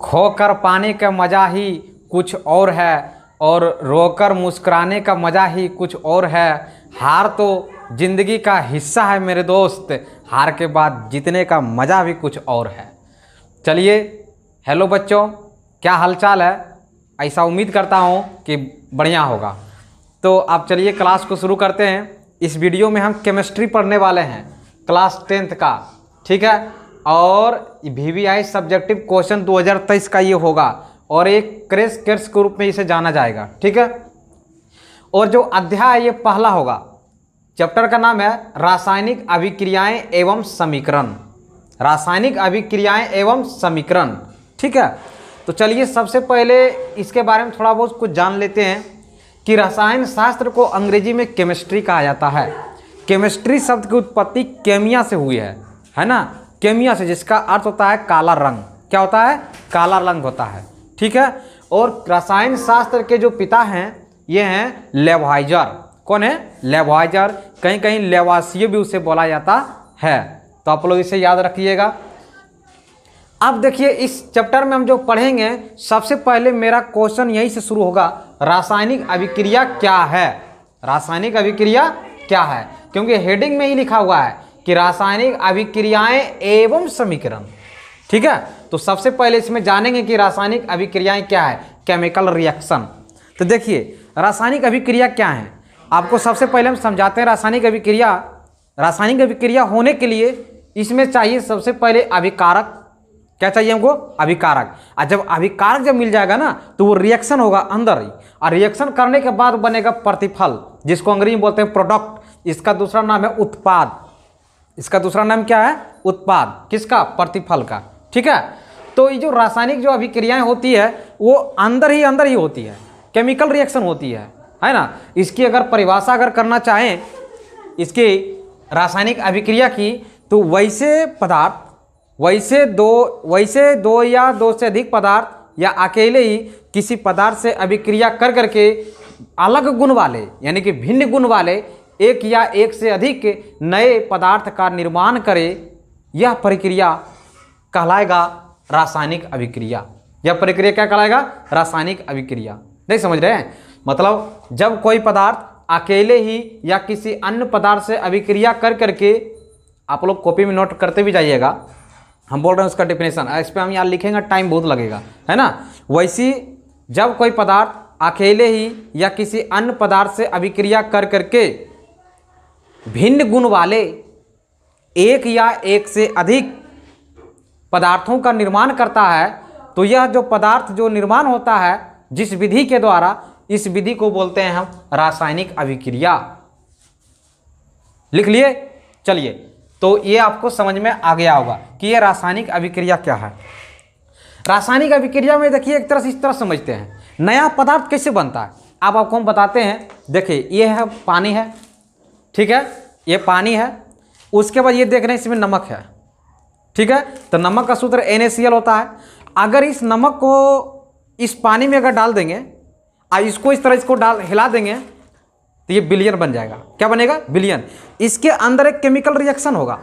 खोकर पाने का मज़ा ही कुछ और है और रोकर मुस्कुराने का मज़ा ही कुछ और है। हार तो ज़िंदगी का हिस्सा है मेरे दोस्त, हार के बाद जीतने का मज़ा भी कुछ और है। चलिए, हेलो बच्चों, क्या हालचाल है? ऐसा उम्मीद करता हूँ कि बढ़िया होगा। तो आप चलिए क्लास को शुरू करते हैं। इस वीडियो में हम केमिस्ट्री पढ़ने वाले हैं, क्लास 10th का, ठीक है। और VVI सब्जेक्टिव क्वेश्चन 2023 का ये होगा और एक क्रैश कोर्स के रूप में इसे जाना जाएगा, ठीक है। और जो अध्याय ये पहला होगा, चैप्टर का नाम है रासायनिक अभिक्रियाएं एवं समीकरण। रासायनिक अभिक्रियाएं एवं समीकरण, ठीक है। तो चलिए सबसे पहले इसके बारे में थोड़ा बहुत कुछ जान लेते हैं कि रसायन शास्त्र को अंग्रेजी में केमिस्ट्री कहा जाता है। केमिस्ट्री शब्द की उत्पत्ति केमिया से हुई है ना, केमिया से, जिसका अर्थ होता है काला रंग। क्या होता है? काला रंग होता है, ठीक है। और रसायन शास्त्र के जो पिता हैं ये हैं लेवाइजर। कौन है? लेवाइजर। कहीं कहीं लेवासिए भी उसे बोला जाता है, तो आप लोग इसे याद रखिएगा। अब देखिए, इस चैप्टर में हम जो पढ़ेंगे, सबसे पहले मेरा क्वेश्चन यहीं से शुरू होगा, रासायनिक अभिक्रिया क्या है? रासायनिक अभिक्रिया क्या है? क्योंकि हेडिंग में ही लिखा हुआ है कि रासायनिक अभिक्रियाएं एवं समीकरण, ठीक है। तो सबसे पहले इसमें जानेंगे कि रासायनिक अभिक्रियाएं क्या है, केमिकल रिएक्शन। तो देखिए, रासायनिक अभिक्रिया क्या है, आपको सबसे पहले हम समझाते हैं। रासायनिक अभिक्रिया होने के लिए इसमें चाहिए सबसे पहले अभिकारक। क्या चाहिए हमको? अभिकारक। और जब अभिकारक जब मिल जाएगा ना, तो वो रिएक्शन होगा अंदर ही, और रिएक्शन करने के बाद बनेगा प्रतिफल, जिसको अंग्रेजी में बोलते हैं प्रोडक्ट। इसका दूसरा नाम है उत्पाद। इसका दूसरा नाम क्या है? उत्पाद। किसका? प्रतिफल का, ठीक है। तो ये जो रासायनिक जो अभिक्रियाएं होती है वो अंदर ही होती है, केमिकल रिएक्शन होती है ना। इसकी अगर परिभाषा अगर करना चाहें इसकी रासायनिक अभिक्रिया की, तो वैसे दो या दो से अधिक पदार्थ या अकेले ही किसी पदार्थ से अभिक्रिया कर करके अलग गुण वाले, यानी कि भिन्न गुण वाले एक या एक से अधिक नए पदार्थ का निर्माण करे, यह प्रक्रिया कहलाएगा रासायनिक अभिक्रिया। यह प्रक्रिया क्या कहलाएगा? रासायनिक अभिक्रिया। नहीं समझ रहे हैं? मतलब जब कोई पदार्थ अकेले ही या किसी अन्य पदार्थ से अभिक्रिया कर करके, आप लोग कॉपी में नोट करते भी जाइएगा, हम बोल रहे हैं उसका डेफिनेशन, इस पर हम यहाँ लिखेंगे, टाइम बहुत लगेगा, है ना। वैसी जब कोई पदार्थ अकेले ही या किसी अन्य पदार्थ से अभिक्रिया कर करके भिन्न गुण वाले एक या एक से अधिक पदार्थों का निर्माण करता है, तो यह जो पदार्थ जो निर्माण होता है जिस विधि के द्वारा, इस विधि को बोलते हैं हम रासायनिक अभिक्रिया। लिख लिए? चलिए, तो ये आपको समझ में आ गया होगा कि ये रासायनिक अभिक्रिया क्या है। रासायनिक अभिक्रिया में देखिए, एक तरह से इस तरह समझते हैं, नया पदार्थ कैसे बनता है। अब आपको हम बताते हैं। देखिए, ये है पानी है, ठीक है, ये पानी है। उसके बाद ये देख रहे हैं इसमें नमक है, ठीक है। तो नमक का सूत्र NaCl होता है। अगर इस नमक को इस पानी में अगर डाल देंगे और इसको इस तरह इसको हिला देंगे, तो ये विलयन बन जाएगा। क्या बनेगा? विलयन। इसके अंदर एक केमिकल रिएक्शन होगा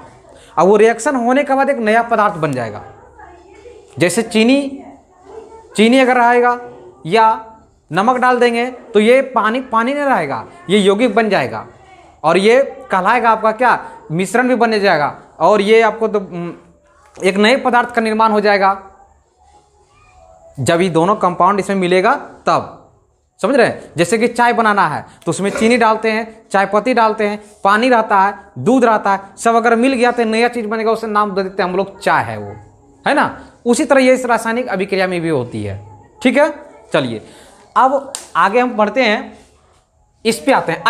और वो रिएक्शन होने के बाद एक नया पदार्थ बन जाएगा। जैसे चीनी अगर रहेगा या नमक डाल देंगे, तो ये पानी नहीं रहेगा, ये यौगिक बन जाएगा और ये कहलाएगा आपका क्या? मिश्रण भी बन जाएगा और ये आपको तो एक नए पदार्थ का निर्माण हो जाएगा। जब ये दोनों कंपाउंड इसमें मिलेगा तब, समझ रहे हैं। जैसे कि चाय बनाना है तो उसमें चीनी डालते हैं, चाय पत्ती डालते हैं, पानी रहता है, दूध रहता है, सब अगर मिल गया तो नया चीज बनेगा, उसे नाम दे देते हैं हम लोग चाय है वो, है ना। उसी तरह ये इस रासायनिक अभिक्रिया में भी होती है, ठीक है। चलिए, अब आगे हम बढ़ते हैं, इस पे आते हैं।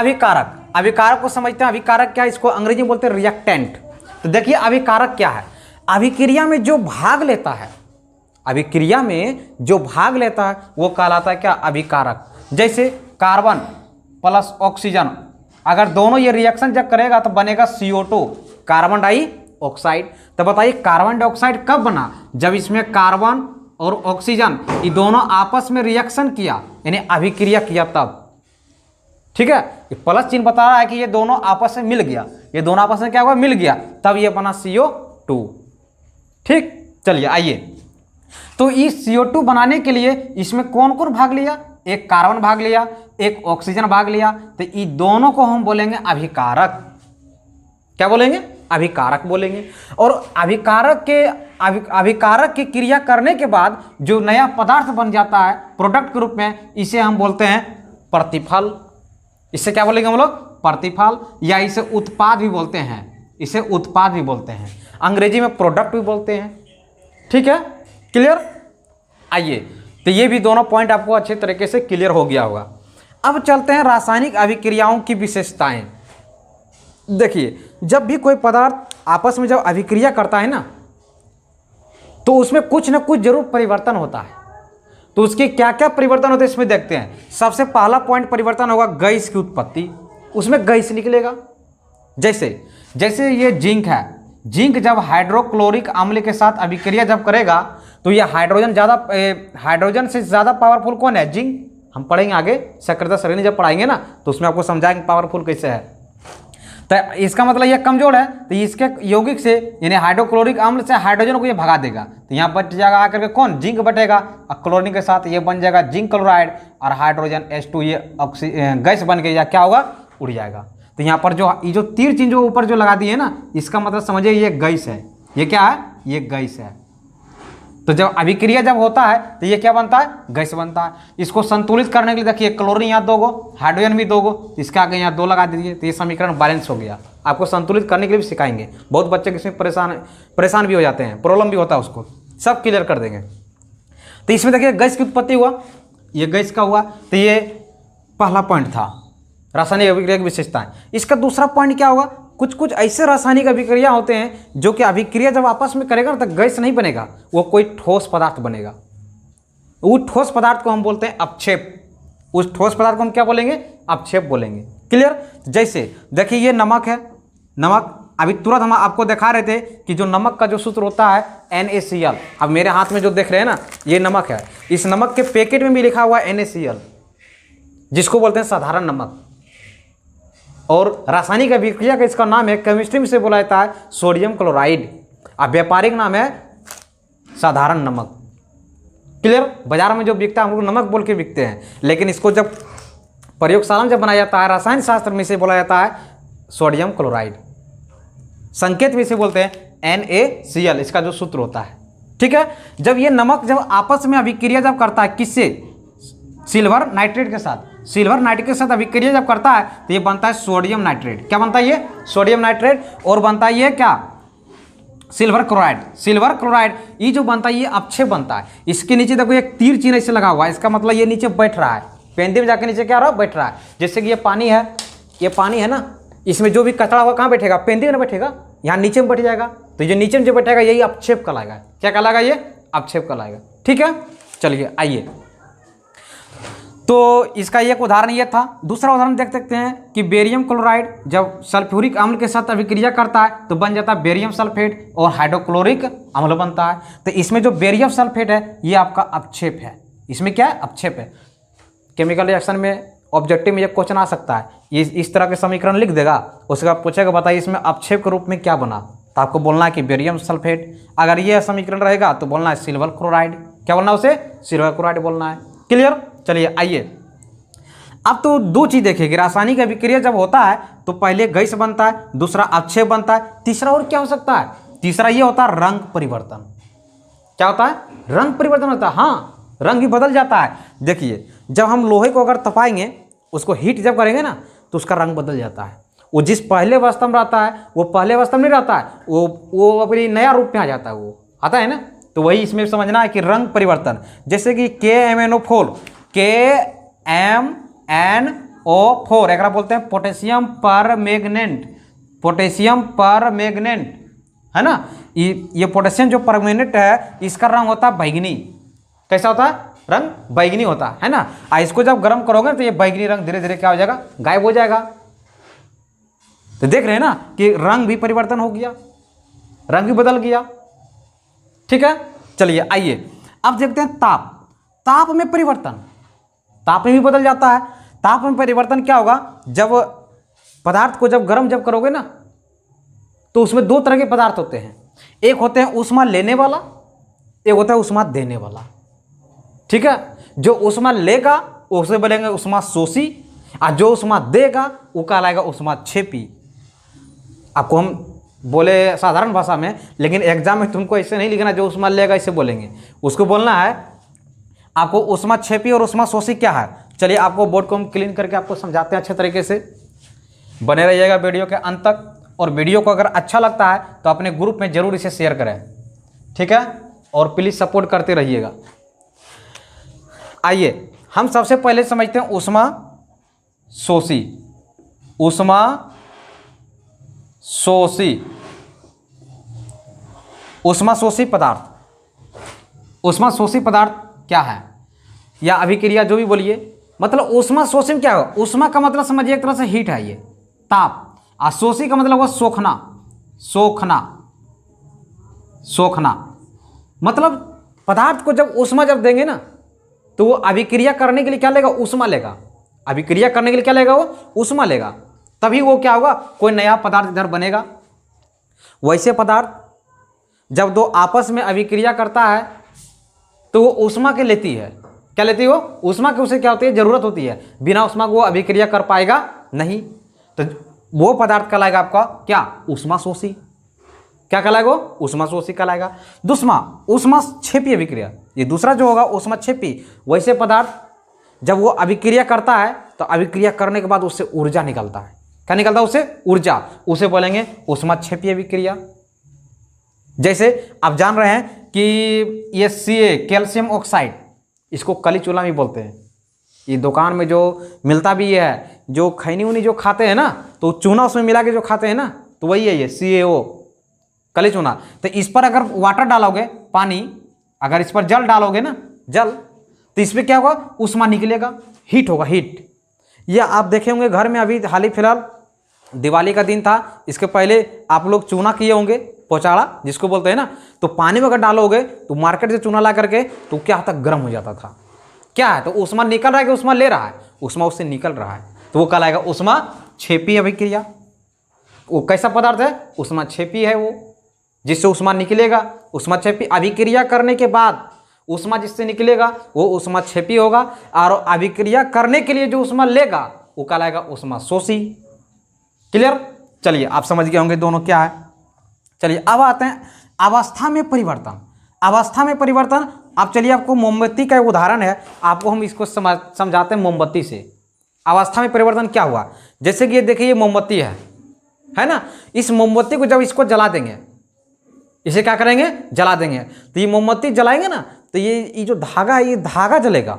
अभिकारक को समझते हैं। अभिकारक क्या है? इसको अंग्रेजी में बोलते हैं रिएक्टेंट। तो देखिए, अभिकारक क्या है? अभिक्रिया में जो भाग लेता है, अभिक्रिया में जो भाग लेता है वो कहलाता है क्या? अभिकारक। जैसे कार्बन प्लस ऑक्सीजन, अगर दोनों ये रिएक्शन जब करेगा तो बनेगा CO2, कार्बन डाइऑक्साइड। तो बताइए, कार्बन डाइऑक्साइड कब बना? जब इसमें कार्बन और ऑक्सीजन ये दोनों आपस में रिएक्शन किया, यानी अभिक्रिया किया तब, ठीक है। प्लस चिन्ह बता रहा है कि ये दोनों आपस में मिल गया, ये दोनों आपस में क्या हुआ? मिल गया, तब ये बना CO2, ठीक। चलिए आइए, तो इस CO2 बनाने के लिए इसमें कौन कौन भाग लिया, एक कार्बन भाग लिया, एक ऑक्सीजन भाग लिया, तो ये दोनों को हम बोलेंगे अभिकारक। क्या बोलेंगे? अभिकारक बोलेंगे। और अभिकारक की क्रिया करने के बाद जो नया पदार्थ बन जाता है प्रोडक्ट के रूप में, इसे हम बोलते हैं प्रतिफल। इसे क्या बोलेंगे हम लोग? प्रतिफल, या इसे उत्पाद भी बोलते हैं, इसे उत्पाद भी बोलते हैं, अंग्रेजी में प्रोडक्ट भी बोलते हैं। ठीक है, क्लियर? आइए, तो ये भी दोनों पॉइंट आपको अच्छे तरीके से क्लियर हो गया होगा। अब चलते हैं रासायनिक अभिक्रियाओं की विशेषताएं। देखिए, जब भी कोई पदार्थ आपस में जब अभिक्रिया करता है ना, तो उसमें कुछ ना कुछ जरूर परिवर्तन होता है। तो उसके क्या क्या परिवर्तन होते हैं इसमें देखते हैं। सबसे पहला पॉइंट परिवर्तन होगा गैस की उत्पत्ति, उसमें गैस निकलेगा। जैसे ये जिंक है, जिंक जब हाइड्रोक्लोरिक अम्ल के साथ अभिक्रिया जब करेगा तो ये हाइड्रोजन से ज़्यादा पावरफुल कौन है? जिंक। हम पढ़ेंगे आगे, सक्रियता श्रेणी जब पढ़ाएंगे ना तो उसमें आपको समझाएंगे पावरफुल कैसे है। तो इसका मतलब ये कमजोर है, तो इसके यौगिक से यानी हाइड्रोक्लोरिक अम्ल से हाइड्रोजन को ये भगा देगा, तो यहाँ बच जाएगा आकर के कौन? जिंक बटेगा, और क्लोरीन के साथ ये बन जाएगा जिंक क्लोराइड, और हाइड्रोजन H2 ये गैस बन के या क्या होगा? उड़ जाएगा। तो यहाँ पर जो तीर चिन्ह जो ऊपर जो लगा दिए ना, इसका मतलब समझिए ये गैस है। ये क्या है? ये गैस है। तो जब अभिक्रिया जब होता है तो ये क्या बनता है? गैस बनता है। इसको संतुलित करने के लिए देखिए, क्लोरीन यहाँ 2 गो, हाइड्रोजन भी 2 गो, तो इसके आगे यहाँ 2 लगा दीजिए, तो ये समीकरण बैलेंस हो गया। आपको संतुलित करने के लिए भी सिखाएंगे। बहुत बच्चे इसमें परेशान भी हो जाते हैं, प्रॉब्लम भी होता है, उसको सब क्लियर कर देंगे। तो इसमें देखिए गैस की उत्पत्ति हुआ, ये गैस का हुआ, तो ये पहला पॉइंट था रासायनिक अभिक्रिया की विशेषताएं। इसका दूसरा पॉइंट क्या होगा? कुछ ऐसे रासायनिक अभिक्रिया होते हैं जो कि अभिक्रिया जब आपस में करेगा ना तो गैस नहीं बनेगा, वो कोई ठोस पदार्थ बनेगा। उस ठोस पदार्थ को हम बोलते हैं अपक्षेप। उस ठोस पदार्थ को हम क्या बोलेंगे? अपक्षेप बोलेंगे। क्लियर? जैसे देखिए ये नमक है, नमक अभी तुरंत हम आपको दिखा रहे थे कि जो नमक का जो सूत्र होता है NaCl। अब मेरे हाथ में जो देख रहे हैं ना, ये नमक है। इस नमक के पैकेट में भी लिखा हुआ है NaCl, जिसको बोलते हैं साधारण नमक। और रासायनिक अभिक्रिया का इसका नाम है, केमिस्ट्री में से बोला जाता है सोडियम क्लोराइड, और व्यापारिक नाम है साधारण नमक। क्लियर? बाजार में जो बिकता है हम लोग नमक बोल के बिकते हैं, लेकिन इसको जब प्रयोगशाला में जब बनाया जाता है, रसायन शास्त्र में से बोला जाता है सोडियम क्लोराइड। संकेत में से बोलते हैं NaCl, इसका जो सूत्र होता है। ठीक है? जब ये नमक जब आपस में अभिक्रिया जब करता है, किससे? सिल्वर नाइट्रेट के साथ, सिल्वर नाइट्रेट के साथ अभिक्रिया जब करता है तो ये बनता है सोडियम नाइट्रेट। क्या बनता है ये? Sodium nitrate. और बनता है ये क्या? Silver chloride. सिल्वर क्लोराइड ये जो बनता है ये अपक्षेप बनता है। इसके नीचे देखो एक तीर चिन्ह ऐसे लगा हुआ है, इसका मतलब ये नीचे बैठ रहा है, पेंदे में जाके नीचे क्या रहा? बैठ रहा है। जैसे कि ये पानी है, ये पानी है ना, इसमें जो भी कचरा होगा कहाँ बैठेगा? पेंदे में ना बैठेगा, यहाँ नीचे में बैठ जाएगा। तो जो नीचे में जो बैठेगा यही अपक्षेप कहलाएगा। क्या कहलाएगा? ये अपक्षेप कहलाएगा। ठीक है, चलिए आइए, तो इसका एक उदाहरण ये था। दूसरा उदाहरण देख सकते हैं कि बेरियम क्लोराइड जब सल्फ्यूरिक अम्ल के साथ अभिक्रिया करता है तो बन जाता है बेरियम सल्फेट और हाइड्रोक्लोरिक अम्ल बनता है। तो इसमें जो बेरियम सल्फेट है ये आपका अपक्षेप है। इसमें क्या है? अपक्षेप है। केमिकल रिएक्शन में ऑब्जेक्टिव में ये क्वेश्चन आ सकता है, ये इस तरह के समीकरण लिख देगा, उसके बाद पूछेगा बताइए इसमें अपक्षेप के रूप में क्या बना, तो आपको बोलना है कि बेरियम सल्फेट। अगर ये समीकरण रहेगा तो बोलना है सिल्वर क्लोराइड। क्या बोलना है उसे? सिल्वर क्लोराइड बोलना है। क्लियर? चलिए आइए, अब तो 2 चीज देखेंगे। रासायनिक अभिक्रिया जब होता है तो पहले गैस बनता है, दूसरा अपक्षेप बनता है, तीसरा और क्या हो सकता है? तीसरा ये होता है रंग परिवर्तन। क्या होता है? रंग परिवर्तन होता है। हाँ, रंग भी बदल जाता है। देखिए, जब हम लोहे को अगर तपाएंगे, उसको हीट जब करेंगे ना तो उसका रंग बदल जाता है। वो जिस पहले अवस्था में रहता है वो पहले अवस्था में नहीं रहता है, वो अपनी नया रूप में आ जाता है, वो आता है ना। तो वही इसमें समझना है कि रंग परिवर्तन, जैसे कि KMnO4, KMnO4 एक बोलते हैं पोटेशियम परमैंगनेट। पोटेशियम परमैंगनेट है ना, ये पोटेशियम जो परमैंगनेट है इसका रंग होता है बैगनी। कैसा होता है? रंग बैगनी होता है ना। इसको जब गर्म करोगे तो ये बैगनी रंग धीरे धीरे क्या हो जाएगा? गायब हो जाएगा। तो देख रहे हैं ना कि रंग भी परिवर्तन हो गया, रंग भी बदल गया। ठीक है, चलिए आइए अब देखते हैं ताप। ताप में परिवर्तन, ताप में भी बदल जाता है। ताप में परिवर्तन क्या होगा? जब पदार्थ को जब गर्म जब करोगे ना तो उसमें 2 तरह के पदार्थ होते हैं। एक होते हैं ऊष्मा लेने वाला एक होता है ऊष्मा देने वाला, ठीक है। जो ऊष्मा लेगा उसे बोलेंगे ऊष्मा शोषी, और जो ऊष्मा देगा वो कहलाएगा ऊष्मा क्षेपी। आपको हम बोले साधारण भाषा में, लेकिन एग्जाम में तुमको ऐसे नहीं लिखना जो ऊष्मा लेगा ऐसे बोलेंगे, उसको बोलना है आपको ऊष्मा क्षेपी और ऊष्मा शोषी क्या है। चलिए आपको बोर्ड को हम क्लीन करके आपको समझाते हैं अच्छे तरीके से, बने रहिएगा वीडियो के अंत तक। और वीडियो को अगर अच्छा लगता है तो अपने ग्रुप में जरूर इसे शेयर करें, ठीक है, और प्लीज़ सपोर्ट करते रहिएगा। आइए हम सबसे पहले समझते हैं ऊष्मा शोषी। ऊष्मा शोषी, ऊष्मा शोषी पदार्थ। ऊष्मा शोषी पदार्थ क्या है या अभिक्रिया जो भी बोलिए, मतलब ऊष्मा शोषी में क्या होगा। ऊष्मा का मतलब समझिए एक तरह से हीट है, ये ताप, और शोषी का मतलब हुआ सोखना। सोखना, सोखना मतलब पदार्थ को जब ऊष्मा जब देंगे ना तो वो अभिक्रिया करने के लिए क्या लेगा, ऊष्मा लेगा। अभिक्रिया करने के लिए क्या लेगा, वो ऊष्मा लेगा, तभी वो क्या होगा, कोई नया पदार्थ इधर बनेगा। वैसे पदार्थ जब दो आपस में अभिक्रिया करता है तो वो ऊष्मा के लेती है। क्या लेती है वो, ऊष्मा की। उसे क्या होती है, जरूरत होती है। बिना ऊष्मा को वो अभिक्रिया कर पाएगा नहीं, तो वो पदार्थ कहलाएगा आपका क्या, ऊष्मा शोषी। क्या कहलाएगा, ऊष्मा शोषी कहलाएगा। दूसरा ऊष्मा क्षेपी अभिक्रिया, ये दूसरा जो होगा ऊष्मा क्षेपी। वैसे पदार्थ जब वो अभिक्रिया करता है तो अभिक्रिया करने के बाद उससे ऊर्जा निकलता है। क्या निकलता है उससे, ऊर्जा, उसे बोलेंगे ऊष्मा क्षेपी अभिक्रिया। जैसे आप जान रहे हैं कि ये Ca कैल्शियम ऑक्साइड, इसको कली चूल्हा भी बोलते हैं। ये दुकान में जो मिलता भी है, जो खैनी उनी जो खाते हैं ना, तो चूना उसमें मिला के जो खाते हैं ना, तो वही है ये CaO, कली चूना। तो इस पर अगर वाटर डालोगे, पानी, अगर इस पर जल डालोगे ना, जल, तो इसमें क्या होगा, ऊष्मा निकलेगा, हीट होगा, हीट। या आप देखे होंगे घर में अभी हाल ही फिलहाल दिवाली का दिन था, इसके पहले आप लोग चूना किए होंगे, पोचाड़ा जिसको बोलते हैं ना, तो पानी में अगर डालोगे तो मार्केट से चूना ला करके तो क्या होता, गर्म हो जाता था। क्या है, तो ऊष्मा निकल रहा है कि ऊष्मा ले रहा है, ऊष्मा उससे निकल रहा है, तो वो कहलाएगा ऊष्मा क्षेपी अभिक्रिया। वो कैसा पदार्थ है, ऊष्मा क्षेपी है वो, जिससे ऊष्मा निकलेगा। ऊष्मा क्षेपी अभिक्रिया करने के बाद ऊष्मा जिससे निकलेगा वो ऊष्मा क्षेपी होगा, और अभिक्रिया करने के लिए जो ऊष्मा लेगा वो कहलाएगा ऊष्मा शोषी। क्लियर, चलिए आप समझ गए होंगे दोनों क्या है। चलिए अब आते हैं अवस्था में परिवर्तन। अवस्था में परिवर्तन, अब चलिए आपको मोमबत्ती का एक उदाहरण है, आपको हम इसको समझाते हैं मोमबत्ती से। अवस्था में परिवर्तन क्या हुआ, जैसे कि ये देखिए, ये मोमबत्ती है ना, इस मोमबत्ती को जब इसको जला देंगे, इसे क्या करेंगे, जला देंगे, तो ये मोमबत्ती जलाएंगे ना, तो ये जो धागा है, ये धागा जलेगा।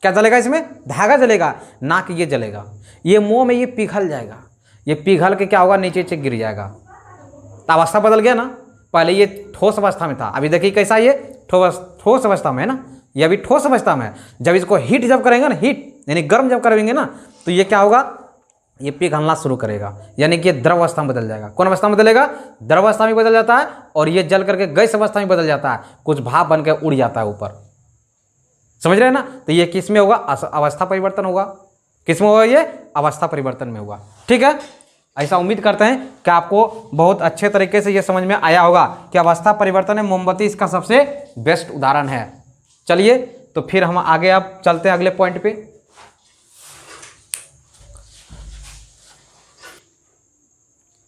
क्या जलेगा, इसमें धागा जलेगा, ना कि ये जलेगा। ये मोम में ये पिघल जाएगा, ये पिघल के क्या होगा, नीचे नीचे गिर जाएगा। तो अवस्था बदल गया ना, पहले ये ठोस अवस्था में था, अभी देखिए कैसा ये ठोस अवस्था में है ना, ये अभी ठोस अवस्था में है। जब इसको हीट जब करेंगे ना, हीट यानी गर्म जब करेंगे ना, तो ये क्या होगा, ये पिघलना शुरू करेगा, यानी कि ये द्रव अवस्था में बदल जाएगा। कौन अवस्था में बदलेगा, द्रव अवस्था में बदल जाता है, और ये जल करके गैस अवस्था में बदल जाता है, कुछ भाप बन के उड़ जाता है ऊपर। समझ रहे हैं ना, तो ये किस में होगा, अवस्था परिवर्तन होगा। किस में होगा, ये अवस्था परिवर्तन में होगा। ठीक है, ऐसा उम्मीद करते हैं कि आपको बहुत अच्छे तरीके से ये समझ में आया होगा कि अवस्था परिवर्तन है मोमबत्ती इसका सबसे बेस्ट उदाहरण है। चलिए तो फिर हम आगे अब चलते हैं अगले पॉइंट पे।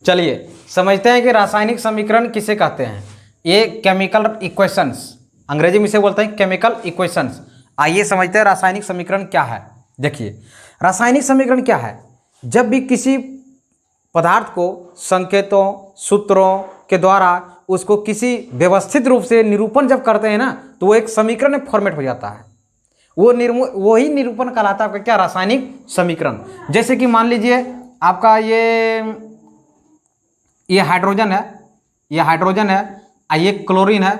चलिए समझते हैं कि रासायनिक समीकरण किसे कहते हैं। ये केमिकल इक्वेशंस, अंग्रेजी में इसे बोलते हैं केमिकल इक्वेशंस। आइए समझते हैं रासायनिक समीकरण क्या है। देखिए रासायनिक समीकरण क्या है, जब भी किसी पदार्थ को संकेतों सूत्रों के द्वारा उसको किसी व्यवस्थित रूप से निरूपण जब करते हैं ना, तो वो एक समीकरण में फॉर्मेट हो जाता है। वही निरूपण कहलाता है आपका क्या, रासायनिक समीकरण। जैसे कि मान लीजिए आपका ये हाइड्रोजन है, ये हाइड्रोजन है, ये क्लोरीन है,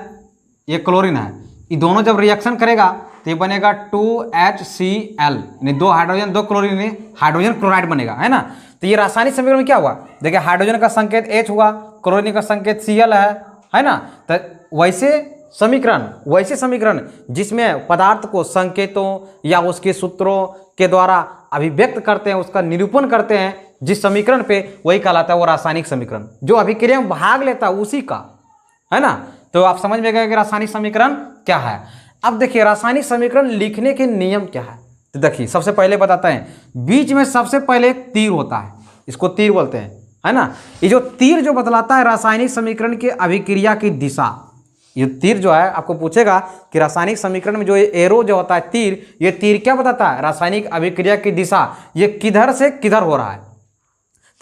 ये क्लोरीन है। ये दोनों जब रिएक्शन करेगा तो ये बनेगा 2HCl, यानी दो हाइड्रोजन दो क्लोरीन, हाइड्रोजन क्लोराइड बनेगा, है ना। तो ये रासायनिक समीकरण में क्या हुआ, देखिए हाइड्रोजन का संकेत H हुआ, क्लोरीन का संकेत Cl है ना। तो वैसे समीकरण जिसमें पदार्थ को संकेतों या उसके सूत्रों के द्वारा अभिव्यक्त करते हैं, उसका निरूपण करते हैं जिस समीकरण पे, वही कहलाता है वो रासायनिक समीकरण। जो अभिक्रिया में भाग लेता है उसी का, है ना। तो आप समझ में गए कि रासायनिक समीकरण क्या है। अब देखिए रासायनिक समीकरण लिखने के नियम क्या है। तो देखिए सबसे पहले बताते हैं, बीच में सबसे पहले एक तीर होता है, इसको तीर बोलते हैं, है ना। ये जो तीर जो बतलाता है रासायनिक समीकरण की अभिक्रिया की दिशा। ये तीर जो है आपको पूछेगा कि रासायनिक समीकरण में जो ये एरो जो होता है तीर, ये तीर क्या बताता है, रासायनिक अभिक्रिया की दिशा, ये किधर से किधर हो रहा है।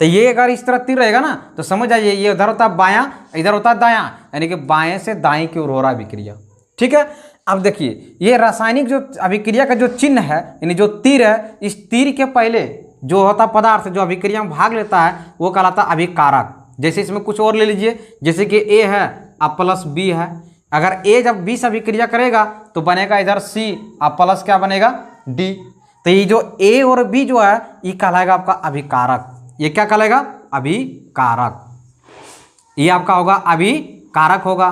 तो ये अगर इस तरह तीर रहेगा ना तो समझ जाइए ये उधर होता है बायां, इधर होता है दायां, यानी कि बाएं से दाएं की ओर हो रहा है अभिक्रिया, ठीक है। अब देखिए ये रासायनिक जो अभिक्रिया का जो चिन्ह है, यानी जो तीर है, इस तीर के पहले जो होता पदार्थ जो अभिक्रिया में भाग लेता है वो कहलाता है अभिकारक। जैसे इसमें कुछ और ले लीजिए, जैसे कि ए है अब प्लस बी है, अगर ए जब बी से अभिक्रिया करेगा तो बनेगा इधर सी, अब प्लस क्या बनेगा डी। तो ये जो ए और बी जो है ये कहलाएगा आपका अभिकारक। ये क्या कहलाएगा, अभिकारक। ये आपका होगा अभिकारक होगा।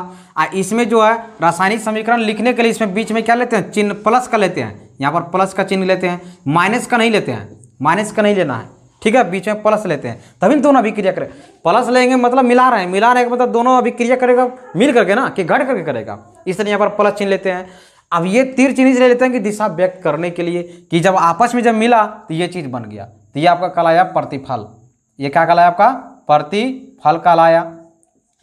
इसमें जो है रासायनिक समीकरण लिखने के लिए इसमें बीच में क्या लेते हैं, चिन्ह प्लस का लेते हैं, यहाँ पर प्लस का चिन्ह लेते हैं, माइनस का नहीं लेते हैं, माइनस का नहीं लेना है, ठीक है, बीच में प्लस लेते हैं, तभी दोनों अभिक्रिया करें। प्लस लेंगे मतलब मिला रहे हैं, मिला रहे हैं मतलब दोनों अभिक्रिया करेगा मिल करके ना, कि घट करके करेगा, इसलिए यहाँ पर प्लस चिन्ह लेते हैं। अब ये तीर चिन्ह इसलिए लेते हैं कि दिशा व्यक्त करने के लिए, कि जब आपस में जब मिला तो ये चीज़ बन गया, तो ये आपका कहलाया प्रतिफल। ये क्या कहलाया आपका, प्रतिफल कहलाया,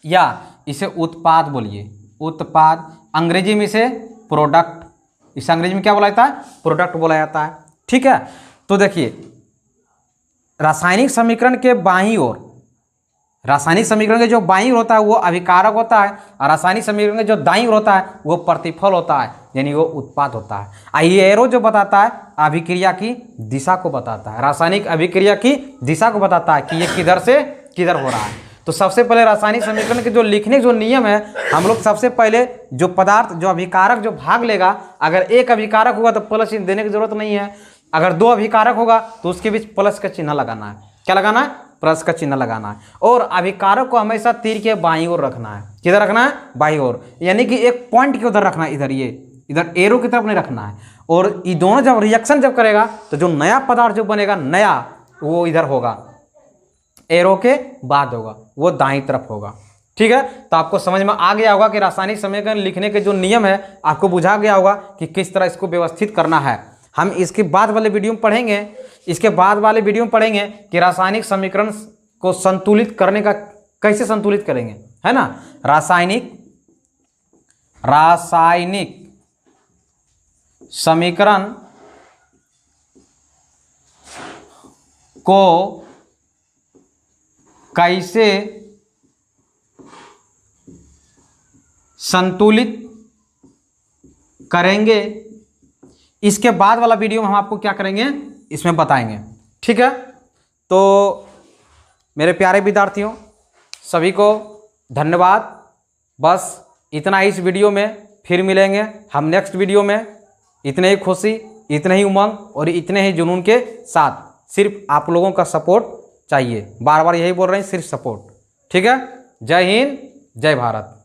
या इसे उत्पाद बोलिए, उत्पाद। अंग्रेजी में इसे प्रोडक्ट, इसे अंग्रेजी में क्या बोला जाता है, प्रोडक्ट बोला जाता है, ठीक है। तो देखिए रासायनिक समीकरण के बाईं ओर, रासायनिक समीकरण के जो बाईं ओर होता है वो अभिकारक होता है, और रासायनिक समीकरण के जो दाईं ओर होता है वो प्रतिफल होता है, यानी वो उत्पाद होता है। ये एरो जो बताता है अभिक्रिया की दिशा को बताता है, रासायनिक अभिक्रिया की दिशा को बताता है कि ये किधर से किधर हो रहा है। तो सबसे पहले रासायनिक समीकरण के जो लिखने जो नियम है, हम लोग सबसे पहले जो पदार्थ जो अभिकारक जो भाग लेगा, अगर एक अभिकारक होगा तो प्लस चिन्ह देने की जरूरत नहीं है, अगर दो अभिकारक होगा तो उसके बीच प्लस का चिन्ह लगाना है। क्या लगाना है, प्लस का चिन्ह लगाना है। और अभिकारक को हमेशा तीर के बाईं ओर रखना है, किधर रखना है, बाईं ओर, यानी कि एक पॉइंट के उधर रखना है, इधर ये इधर एरो की तरफ नहीं रखना है। और ये दोनों जब रिएक्शन जब करेगा तो जो नया पदार्थ जो बनेगा नया, वो इधर होगा, एरो के बाद होगा, वो दाईं तरफ होगा, ठीक है। तो आपको समझ में आ गया होगा कि रासायनिक समीकरण लिखने के जो नियम है आपको बुझा गया होगा कि किस तरह इसको व्यवस्थित करना है। हम इसके बाद वाले वीडियो में पढ़ेंगे, इसके बाद वाले वीडियो में पढ़ेंगे कि रासायनिक समीकरण को संतुलित करने का कैसे संतुलित करेंगे, है ना। रासायनिक समीकरण को कैसे संतुलित करेंगे, इसके बाद वाला वीडियो में हम आपको क्या करेंगे इसमें बताएंगे, ठीक है। तो मेरे प्यारे विद्यार्थियों सभी को धन्यवाद। बस इतना ही इस वीडियो में, फिर मिलेंगे हम नेक्स्ट वीडियो में। इतने ही खुशी, इतने ही उमंग और इतने ही जुनून के साथ, सिर्फ आप लोगों का सपोर्ट चाहिए। बार बार यही बोल रहे हैं, सिर्फ सपोर्ट, ठीक है। जय हिंद, जय भारत।